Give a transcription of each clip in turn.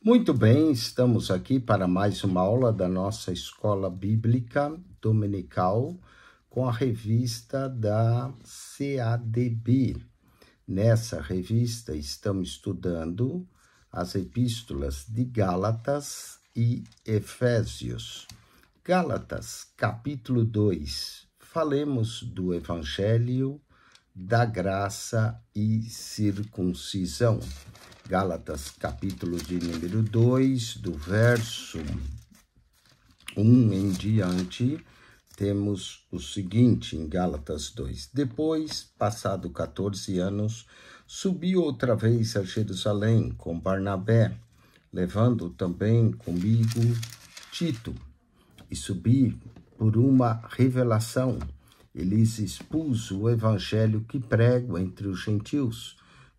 Muito bem, estamos aqui para mais uma aula da nossa Escola Bíblica Dominical com a revista da CADB. Nessa revista estamos estudando as epístolas de Gálatas e Efésios. Gálatas, capítulo 2. Falemos do Evangelho, da graça e circuncisão. Gálatas, capítulo de número 2, do verso 1 em diante, temos o seguinte em Gálatas 2. Depois, passado 14 anos, subi outra vez a Jerusalém com Barnabé, levando também comigo Tito, e subi por uma revelação. E lhes expus o evangelho que prego entre os gentios,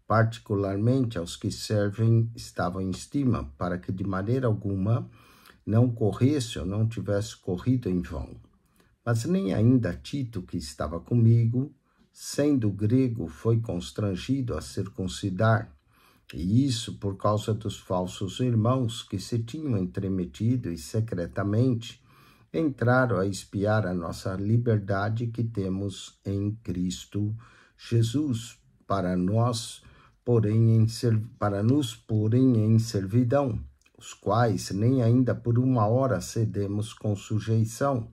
particularmente aos que estavam em estima, para que de maneira alguma não corresse ou não tivesse corrido em vão. Mas nem ainda Tito, que estava comigo, sendo grego, foi constrangido a circuncidar, e isso por causa dos falsos irmãos que se tinham entremetido e secretamente entraram a espiar a nossa liberdade que temos em Cristo Jesus, para nos porem em servidão, os quais nem ainda por uma hora cedemos com sujeição,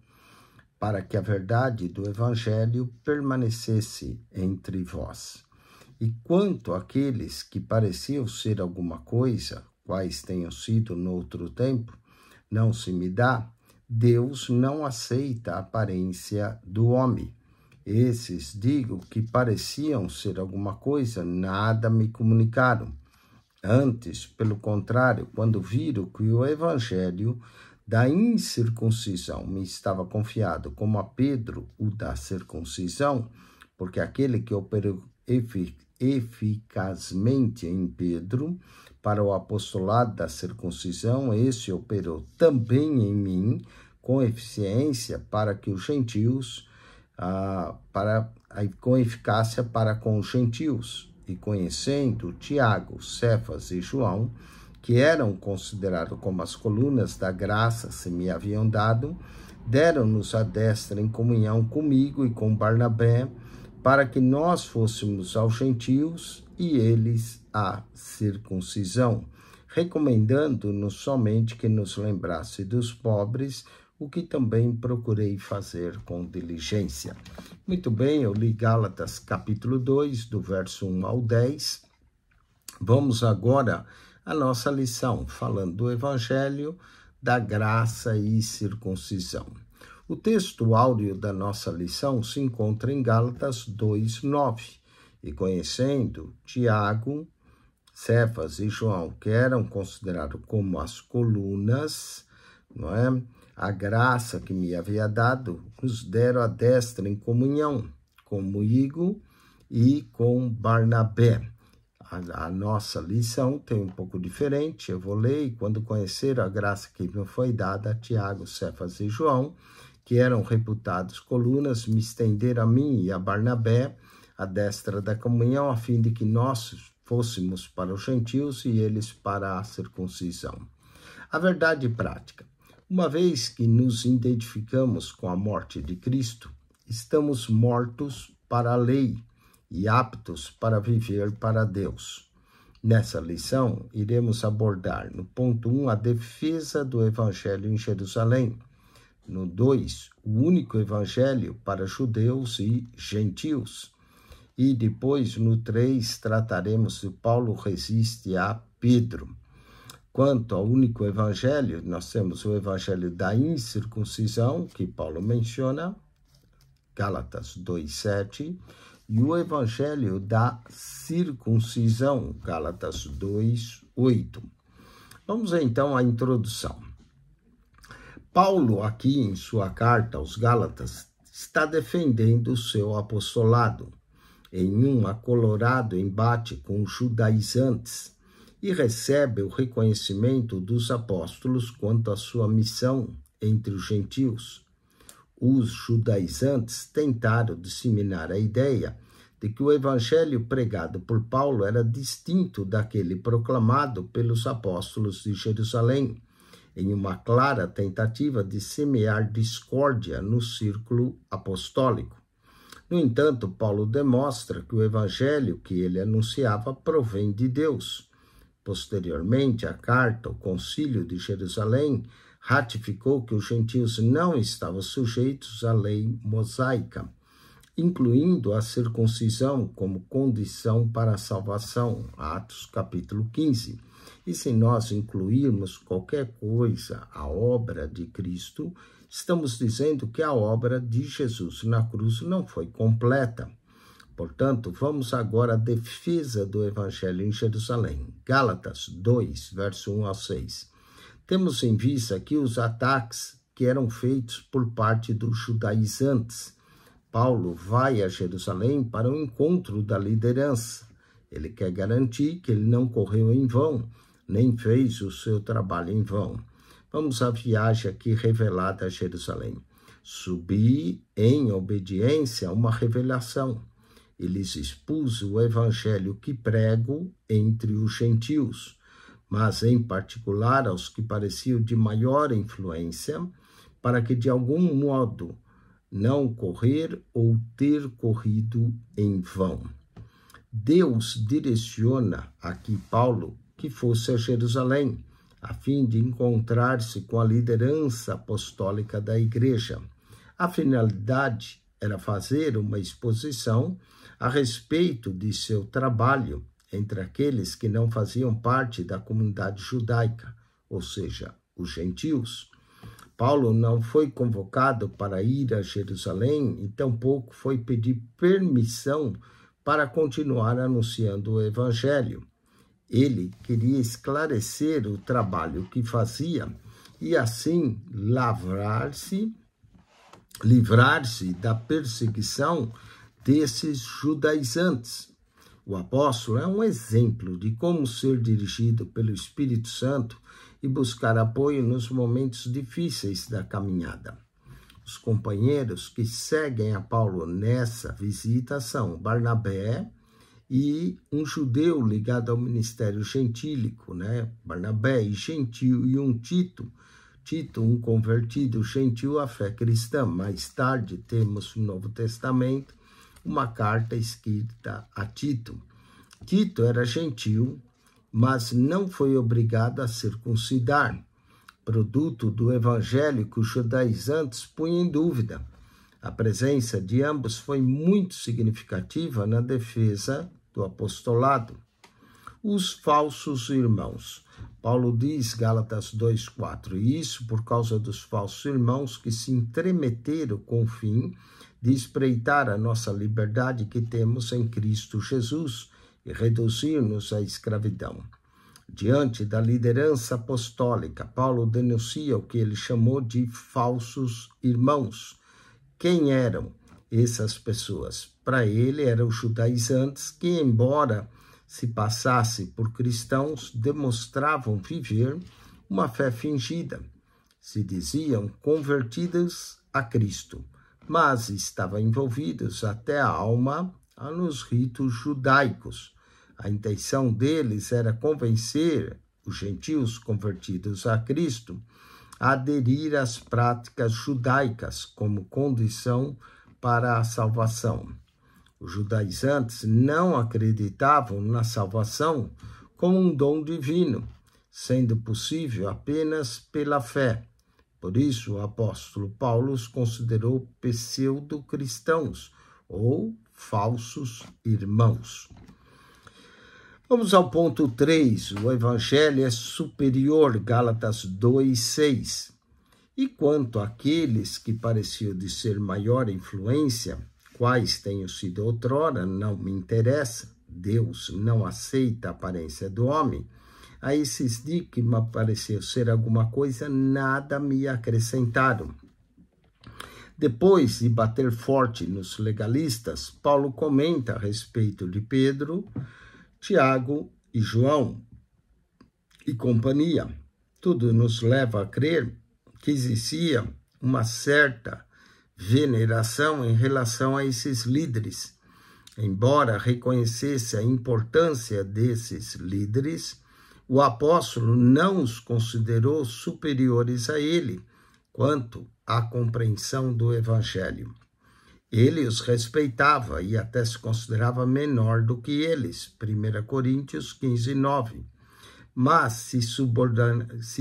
para que a verdade do Evangelho permanecesse entre vós. E quanto àqueles que pareciam ser alguma coisa, quais tenham sido noutro tempo, não se me dá, Deus não aceita a aparência do homem. Esses, digo, que pareciam ser alguma coisa, nada me comunicaram. Antes, pelo contrário, quando viram que o evangelho da incircuncisão me estava confiado, como a Pedro o da circuncisão, porque aquele que operou eficazmente em Pedro para o apostolado da circuncisão, esse operou também em mim com eficiência para que os gentios com eficácia para com os gentios, e conhecendo Tiago, Cefas e João, que eram considerados como as colunas da graça se me haviam dado, deram-nos a destra em comunhão comigo e com Barnabé, para que nós fôssemos aos gentios e eles à circuncisão, recomendando-nos somente que nos lembrasse dos pobres, o que também procurei fazer com diligência. Muito bem, eu li Gálatas capítulo 2, do verso 1 ao 10. Vamos agora à nossa lição, falando do Evangelho, da graça e circuncisão. O texto áureo da nossa lição se encontra em Gálatas 2, 9. E conhecendo Tiago, Cefas e João, que eram considerados como as colunas, não é? A graça que me havia dado, nos deram a destra em comunhão comigo e com Barnabé. A nossa lição tem um pouco diferente, eu vou ler, e quando conheceram a graça que me foi dada a Tiago, Cefas e João, que eram reputados colunas, me estenderam a mim e a Barnabé a destra da comunhão, a fim de que nós fôssemos para os gentios e eles para a circuncisão. A verdade prática. Uma vez que nos identificamos com a morte de Cristo, estamos mortos para a lei e aptos para viver para Deus. Nessa lição, iremos abordar, no ponto 1, a defesa do Evangelho em Jerusalém. No 2, o único Evangelho para judeus e gentios. E depois, no 3, trataremos de Paulo resiste a Pedro. Quanto ao único evangelho, nós temos o evangelho da incircuncisão, que Paulo menciona, Gálatas 2:7, e o evangelho da circuncisão, Gálatas 2:8. Vamos então à introdução. Paulo, aqui em sua carta aos Gálatas, está defendendo o seu apostolado em um acolorado embate com os judaizantes, e recebe o reconhecimento dos apóstolos quanto à sua missão entre os gentios. Os judaizantes tentaram disseminar a ideia de que o evangelho pregado por Paulo era distinto daquele proclamado pelos apóstolos de Jerusalém, em uma clara tentativa de semear discórdia no círculo apostólico. No entanto, Paulo demonstra que o evangelho que ele anunciava provém de Deus. Posteriormente, a carta ao Concílio de Jerusalém ratificou que os gentios não estavam sujeitos à lei mosaica, incluindo a circuncisão como condição para a salvação, Atos capítulo 15. E se nós incluirmos qualquer coisa à obra de Cristo, estamos dizendo que a obra de Jesus na cruz não foi completa. Portanto, vamos agora à defesa do evangelho em Jerusalém. Gálatas 2, verso 1 ao 6. Temos em vista aqui os ataques que eram feitos por parte dos judaizantes. Paulo vai a Jerusalém para o encontro da liderança. Ele quer garantir que ele não correu em vão, nem fez o seu trabalho em vão. Vamos à viagem aqui revelada a Jerusalém. Subi em obediência a uma revelação. Eles expus o evangelho que prego entre os gentios, mas em particular aos que pareciam de maior influência, para que de algum modo não correr ou ter corrido em vão. Deus direciona aqui Paulo que fosse a Jerusalém, a fim de encontrar-se com a liderança apostólica da igreja. A finalidade era fazer uma exposição a respeito de seu trabalho entre aqueles que não faziam parte da comunidade judaica, ou seja, os gentios. Paulo não foi convocado para ir a Jerusalém e tampouco foi pedir permissão para continuar anunciando o evangelho. Ele queria esclarecer o trabalho que fazia e assim livrar-se da perseguição desses judaizantes. O apóstolo é um exemplo de como ser dirigido pelo Espírito Santo e buscar apoio nos momentos difíceis da caminhada. Os companheiros que seguem a Paulo nessa visita são Barnabé e um judeu ligado ao ministério gentílico, Barnabé e gentil, e um Tito, um convertido gentil à fé cristã. Mais tarde temos no Novo Testamento uma carta escrita a Tito. Tito era gentil, mas não foi obrigado a circuncidar, produto do evangelho que os judaizantes punham em dúvida. A presença de ambos foi muito significativa na defesa do apostolado. Os falsos irmãos. Paulo diz, Gálatas 2,4, isso por causa dos falsos irmãos que se entremeteram com o fim de espreitar a nossa liberdade que temos em Cristo Jesus e reduzir-nos à escravidão. Diante da liderança apostólica, Paulo denuncia o que ele chamou de falsos irmãos. Quem eram essas pessoas? Para ele, eram os judaizantes que, embora se passasse por cristãos, demonstravam viver uma fé fingida. Se diziam convertidos a Cristo, mas estavam envolvidos até a alma nos ritos judaicos. A intenção deles era convencer os gentios convertidos a Cristo a aderir às práticas judaicas como condição para a salvação. Os judaizantes não acreditavam na salvação como um dom divino, sendo possível apenas pela fé. Por isso, o apóstolo Paulo os considerou pseudo-cristãos ou falsos irmãos. Vamos ao ponto 3. O evangelho é superior, Gálatas 2:6. E quanto àqueles que pareciam de ser maior influência, quais tenham sido outrora, não me interessa. Deus não aceita a aparência do homem. A esses dias que me pareceu ser alguma coisa, nada me acrescentaram. Depois de bater forte nos legalistas, Paulo comenta a respeito de Pedro, Tiago e João e companhia. Tudo nos leva a crer que existia uma certa veneração em relação a esses líderes. Embora reconhecesse a importância desses líderes, o apóstolo não os considerou superiores a ele quanto à compreensão do evangelho. Ele os respeitava e até se considerava menor do que eles, 1 Coríntios 15, 9. Mas se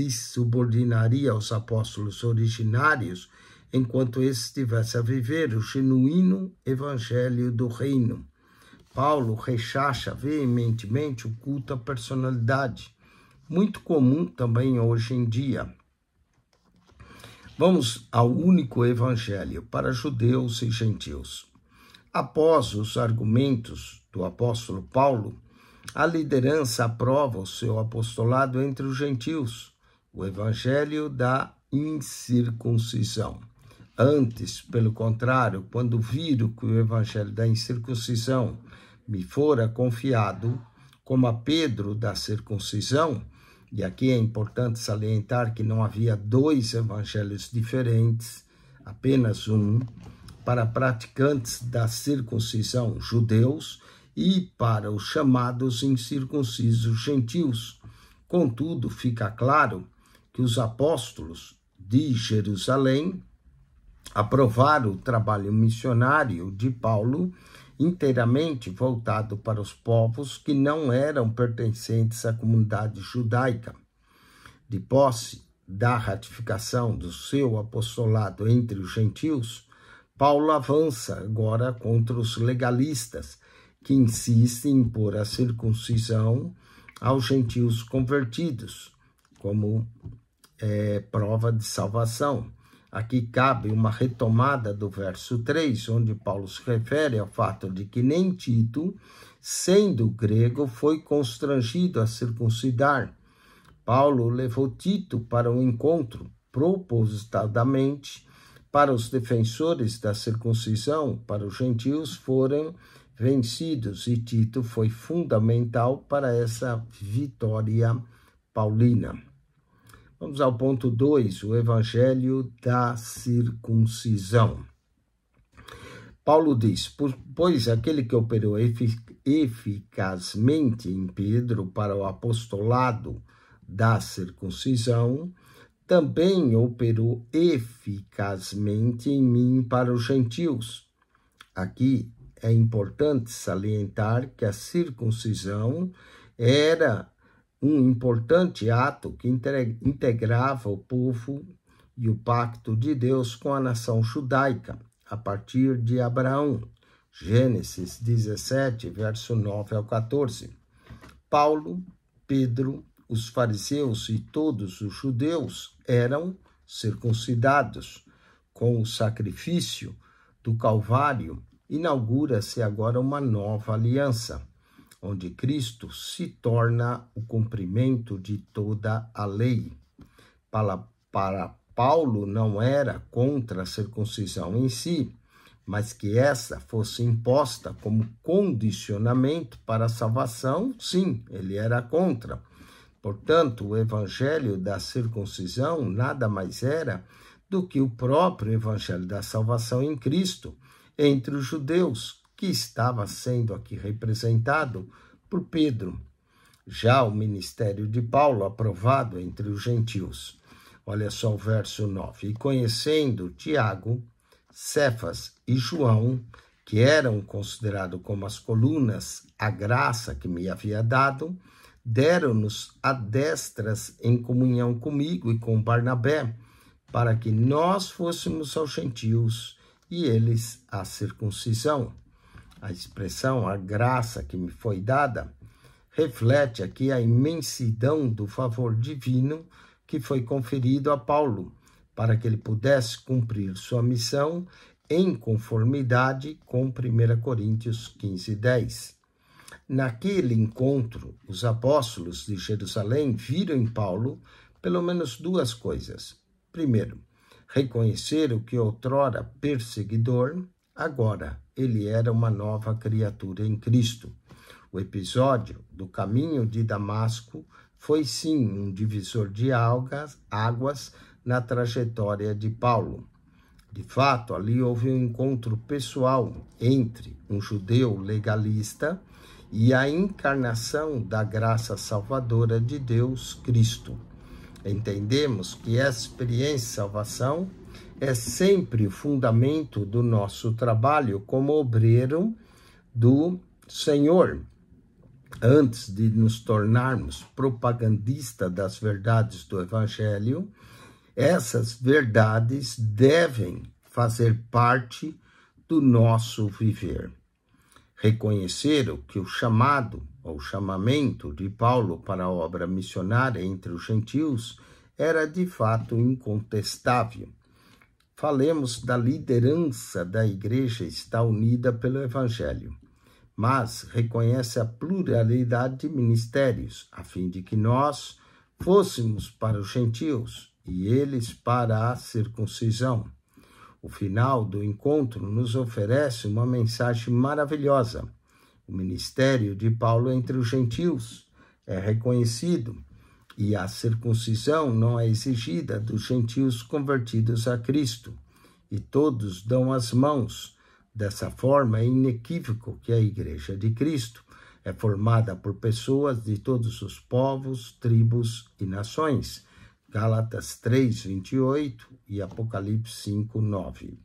subordinaria aos apóstolos originários enquanto esse estivesse a viver o genuíno evangelho do reino. Paulo rechaça veementemente o culto à personalidade, muito comum também hoje em dia. Vamos ao único evangelho para judeus e gentios. Após os argumentos do apóstolo Paulo, a liderança aprova o seu apostolado entre os gentios, o evangelho da incircuncisão. Antes, pelo contrário, quando viram que o evangelho da incircuncisão me fora confiado, como a Pedro da circuncisão, e aqui é importante salientar que não havia dois evangelhos diferentes, apenas um, para praticantes da circuncisão judeus e para os chamados incircuncisos gentios. Contudo, fica claro que os apóstolos de Jerusalém aprovaram o trabalho missionário de Paulo inteiramente voltado para os povos que não eram pertencentes à comunidade judaica. De posse da ratificação do seu apostolado entre os gentios, Paulo avança agora contra os legalistas, que insistem em impor a circuncisão aos gentios convertidos, como prova de salvação. Aqui cabe uma retomada do verso 3, onde Paulo se refere ao fato de que nem Tito, sendo grego, foi constrangido a circuncidar. Paulo levou Tito para um encontro, propositadamente, para os defensores da circuncisão, para os gentios foram vencidos, e Tito foi fundamental para essa vitória paulina. Vamos ao ponto 2, o evangelho da circuncisão. Paulo diz, pois aquele que operou eficazmente em Pedro para o apostolado da circuncisão, também operou eficazmente em mim para os gentios. Aqui é importante salientar que a circuncisão era um importante ato que integrava o povo e o pacto de Deus com a nação judaica, a partir de Abraão. Gênesis 17, verso 9 ao 14. Paulo, Pedro, os fariseus e todos os judeus eram circuncidados. Com o sacrifício do Calvário, inaugura-se agora uma nova aliança, onde Cristo se torna o cumprimento de toda a lei. Para Paulo não era contra a circuncisão em si, mas que essa fosse imposta como condicionamento para a salvação, sim, ele era contra. Portanto, o evangelho da circuncisão nada mais era do que o próprio evangelho da salvação em Cristo, entre os judeus, que estava sendo aqui representado por Pedro. Já o ministério de Paulo, aprovado entre os gentios. Olha só o verso 9. E conhecendo Tiago, Cefas e João, que eram considerados como as colunas, a graça que me havia dado, deram-nos adestras em comunhão comigo e com Barnabé, para que nós fôssemos aos gentios e eles à circuncisão. A expressão, a graça que me foi dada, reflete aqui a imensidão do favor divino que foi conferido a Paulo, para que ele pudesse cumprir sua missão em conformidade com 1 Coríntios 15, 10. Naquele encontro, os apóstolos de Jerusalém viram em Paulo pelo menos duas coisas. Primeiro, reconheceram que outrora perseguidor, agora ele era uma nova criatura em Cristo. O episódio do caminho de Damasco foi sim um divisor de águas na trajetória de Paulo. De fato, ali houve um encontro pessoal entre um judeu legalista e a encarnação da graça salvadora de Deus, Cristo. Entendemos que essa experiência de salvação é sempre o fundamento do nosso trabalho como obreiro do Senhor. Antes de nos tornarmos propagandistas das verdades do Evangelho, essas verdades devem fazer parte do nosso viver. Reconheceram que o chamado ou chamamento de Paulo para a obra missionária entre os gentios era de fato incontestável. Falemos da liderança da igreja está unida pelo Evangelho, mas reconhece a pluralidade de ministérios, a fim de que nós fôssemos para os gentios e eles para a circuncisão. O final do encontro nos oferece uma mensagem maravilhosa. O ministério de Paulo entre os gentios é reconhecido e a circuncisão não é exigida dos gentios convertidos a Cristo, e todos dão as mãos. Dessa forma, é inequívoco que a Igreja de Cristo é formada por pessoas de todos os povos, tribos e nações. Gálatas 3, 28 e Apocalipse 5, 9.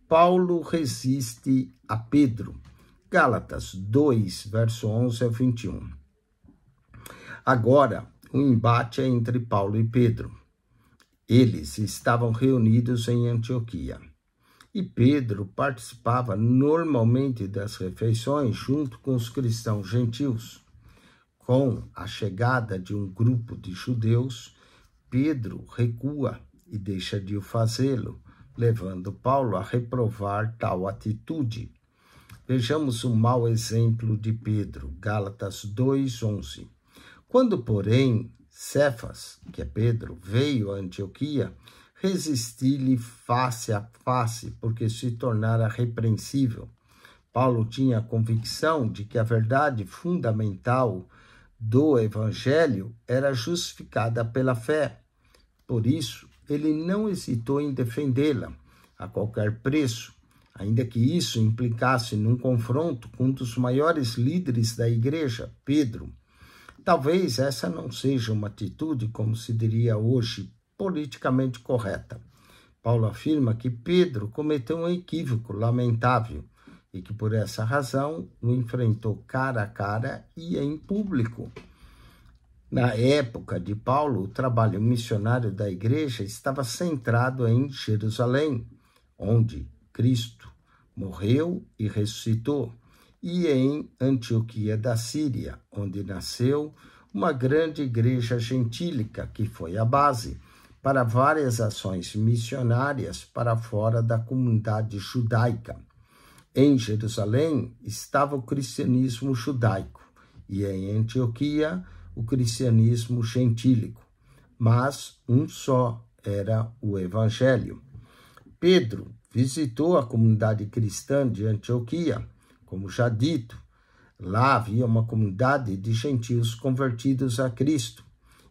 Paulo resiste a Pedro. Gálatas 2, verso 11 a 21. Agora, o embate é entre Paulo e Pedro. Eles estavam reunidos em Antioquia. E Pedro participava normalmente das refeições junto com os cristãos gentios. Com a chegada de um grupo de judeus, Pedro recua e deixa de o fazê-lo, levando Paulo a reprovar tal atitude. Vejamos o mau exemplo de Pedro, Gálatas 2:11. Quando, porém, Cefas, que é Pedro, veio a Antioquia, resisti-lhe face a face, porque se tornara repreensível. Paulo tinha a convicção de que a verdade fundamental do Evangelho era justificada pela fé. Por isso, ele não hesitou em defendê-la a qualquer preço, ainda que isso implicasse num confronto com um dos maiores líderes da igreja, Pedro. Talvez essa não seja uma atitude, como se diria hoje, politicamente correta. Paulo afirma que Pedro cometeu um equívoco lamentável e que por essa razão o enfrentou cara a cara e em público. Na época de Paulo, o trabalho missionário da igreja estava centrado em Jerusalém, onde Cristo morreu e ressuscitou, e em Antioquia da Síria, onde nasceu uma grande igreja gentílica, que foi a base para várias ações missionárias para fora da comunidade judaica. Em Jerusalém estava o cristianismo judaico e em Antioquia o cristianismo gentílico, mas um só era o Evangelho. Pedro visitou a comunidade cristã de Antioquia, como já dito. Lá havia uma comunidade de gentios convertidos a Cristo,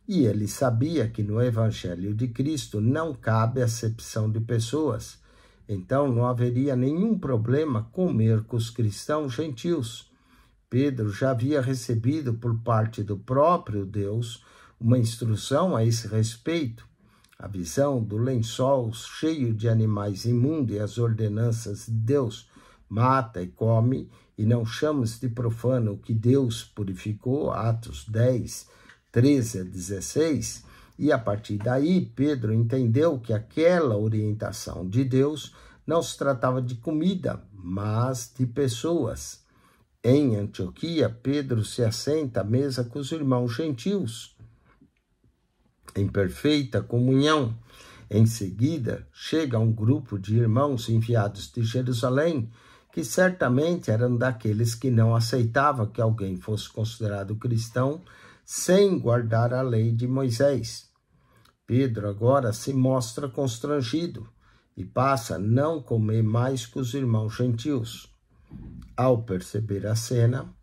e ele sabia que no Evangelho de Cristo não cabe acepção de pessoas, então não haveria nenhum problema comer com os cristãos gentios. Pedro já havia recebido por parte do próprio Deus uma instrução a esse respeito. A visão do lençol cheio de animais imundos e as ordenanças de Deus, mata e come, e não chames de profano o que Deus purificou, Atos 10, 13 a 16, e a partir daí Pedro entendeu que aquela orientação de Deus não se tratava de comida, mas de pessoas. Em Antioquia, Pedro se assenta à mesa com os irmãos gentios, em perfeita comunhão. Em seguida, chega um grupo de irmãos enviados de Jerusalém, que certamente eram daqueles que não aceitavam que alguém fosse considerado cristão sem guardar a lei de Moisés. Pedro agora se mostra constrangido e passa a não comer mais com os irmãos gentios. Ao perceber a cena,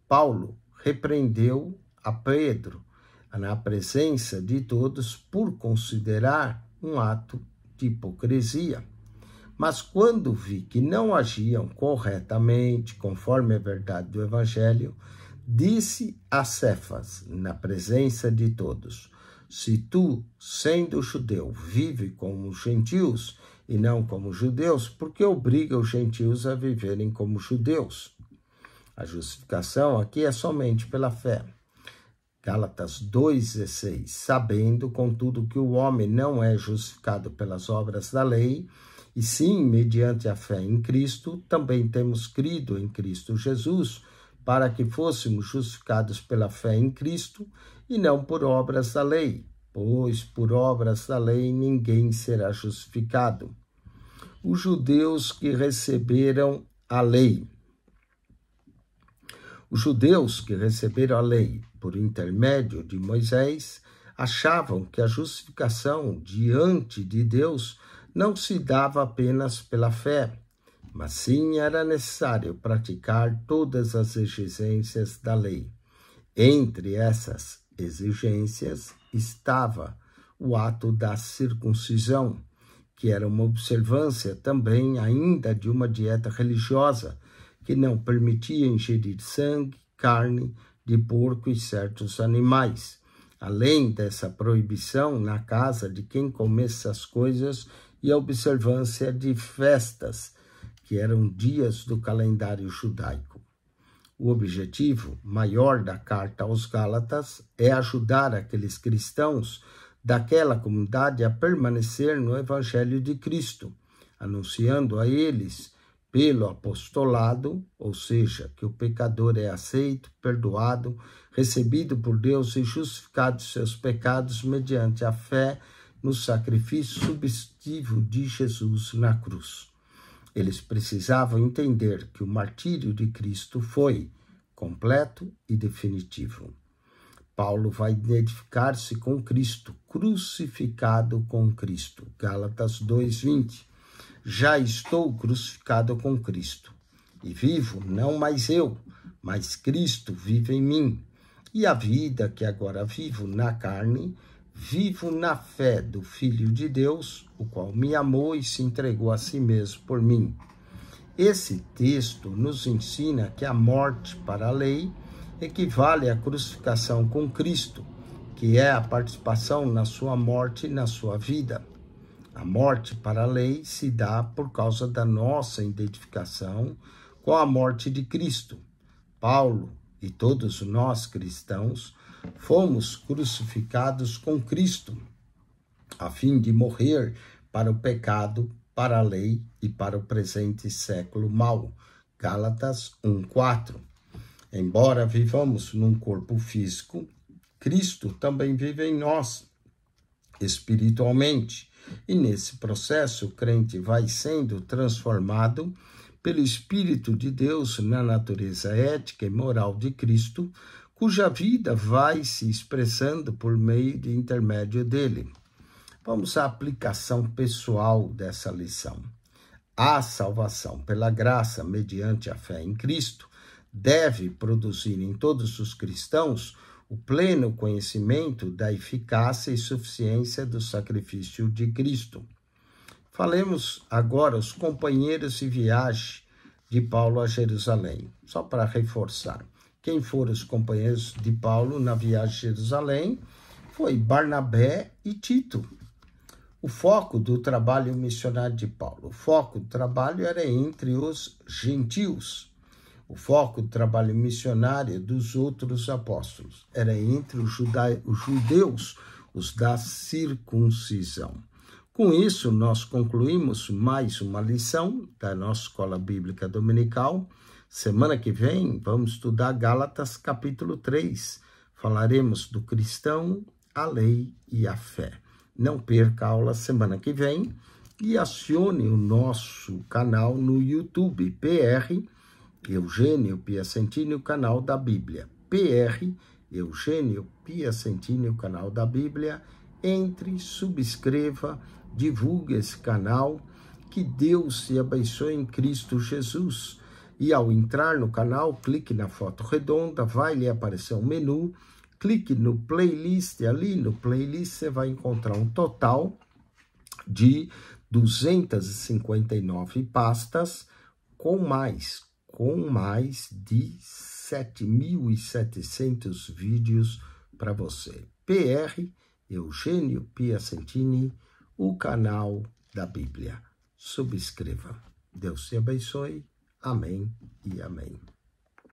Paulo repreendeu a Pedro na presença de todos por considerar um ato de hipocrisia. Mas quando vi que não agiam corretamente, conforme a verdade do Evangelho, disse a Cefas, na presença de todos: se tu, sendo judeu, vive como os gentios e não como judeus, por que obriga os gentios a viverem como judeus? A justificação aqui é somente pela fé. Gálatas 2,16. Sabendo, contudo, que o homem não é justificado pelas obras da lei, e sim mediante a fé em Cristo, também temos crido em Cristo Jesus, para que fôssemos justificados pela fé em Cristo e não por obras da lei, pois por obras da lei ninguém será justificado. Os judeus que receberam a lei. Os judeus que receberam a lei por intermédio de Moisés achavam que a justificação diante de Deus não se dava apenas pela fé, mas sim era necessário praticar todas as exigências da lei. Entre essas exigências estava o ato da circuncisão, que era uma observância também ainda de uma dieta religiosa, que não permitia ingerir sangue, carne de porco e certos animais. Além dessa proibição na casa de quem comesse essas coisas e a observância de festas, que eram dias do calendário judaico. O objetivo maior da carta aos Gálatas é ajudar aqueles cristãos daquela comunidade a permanecer no Evangelho de Cristo, anunciando a eles pelo apostolado, ou seja, que o pecador é aceito, perdoado, recebido por Deus e justificado seus pecados mediante a fé no sacrifício substitutivo de Jesus na cruz. Eles precisavam entender que o martírio de Cristo foi completo e definitivo. Paulo vai identificar-se com Cristo, crucificado com Cristo. Gálatas 2:20. Já estou crucificado com Cristo, e vivo não mais eu, mas Cristo vive em mim. E a vida que agora vivo na carne, vivo na fé do Filho de Deus, o qual me amou e se entregou a si mesmo por mim. Esse texto nos ensina que a morte para a lei equivale à crucificação com Cristo, que é a participação na sua morte e na sua vida. A morte para a lei se dá por causa da nossa identificação com a morte de Cristo. Paulo e todos nós cristãos fomos crucificados com Cristo, a fim de morrer para o pecado, para a lei e para o presente século mau. Gálatas 1:4. Embora vivamos num corpo físico, Cristo também vive em nós, espiritualmente. E nesse processo, o crente vai sendo transformado pelo Espírito de Deus na natureza ética e moral de Cristo, cuja vida vai se expressando por meio de intermédio dele. Vamos à aplicação pessoal dessa lição. A salvação pela graça mediante a fé em Cristo deve produzir em todos os cristãos o pleno conhecimento da eficácia e suficiência do sacrifício de Cristo. Falemos agora os companheiros de viagem de Paulo a Jerusalém, só para reforçar. Quem foram os companheiros de Paulo na viagem a Jerusalém foi Barnabé e Tito. O foco do trabalho missionário de Paulo, o foco do trabalho era entre os gentios. O foco do trabalho missionário dos outros apóstolos era entre os judeus, os da circuncisão. Com isso, nós concluímos mais uma lição da nossa Escola Bíblica Dominical. Semana que vem, vamos estudar Gálatas capítulo 3. Falaremos do cristão, a lei e a fé. Não perca a aula semana que vem e acione o nosso canal no YouTube, PR Eugênio Piacentini, o canal da Bíblia. PR Eugênio Piacentini, o canal da Bíblia. Entre, subscreva, divulgue esse canal. Que Deus te abençoe em Cristo Jesus. E ao entrar no canal, clique na foto redonda, vai lhe aparecer um menu. Clique no playlist, ali no playlist você vai encontrar um total de 259 pastas com mais de 7.700 vídeos para você. PR Eugênio Piacentini, o canal da Bíblia. Subscreva. Deus te abençoe. Amém e amém.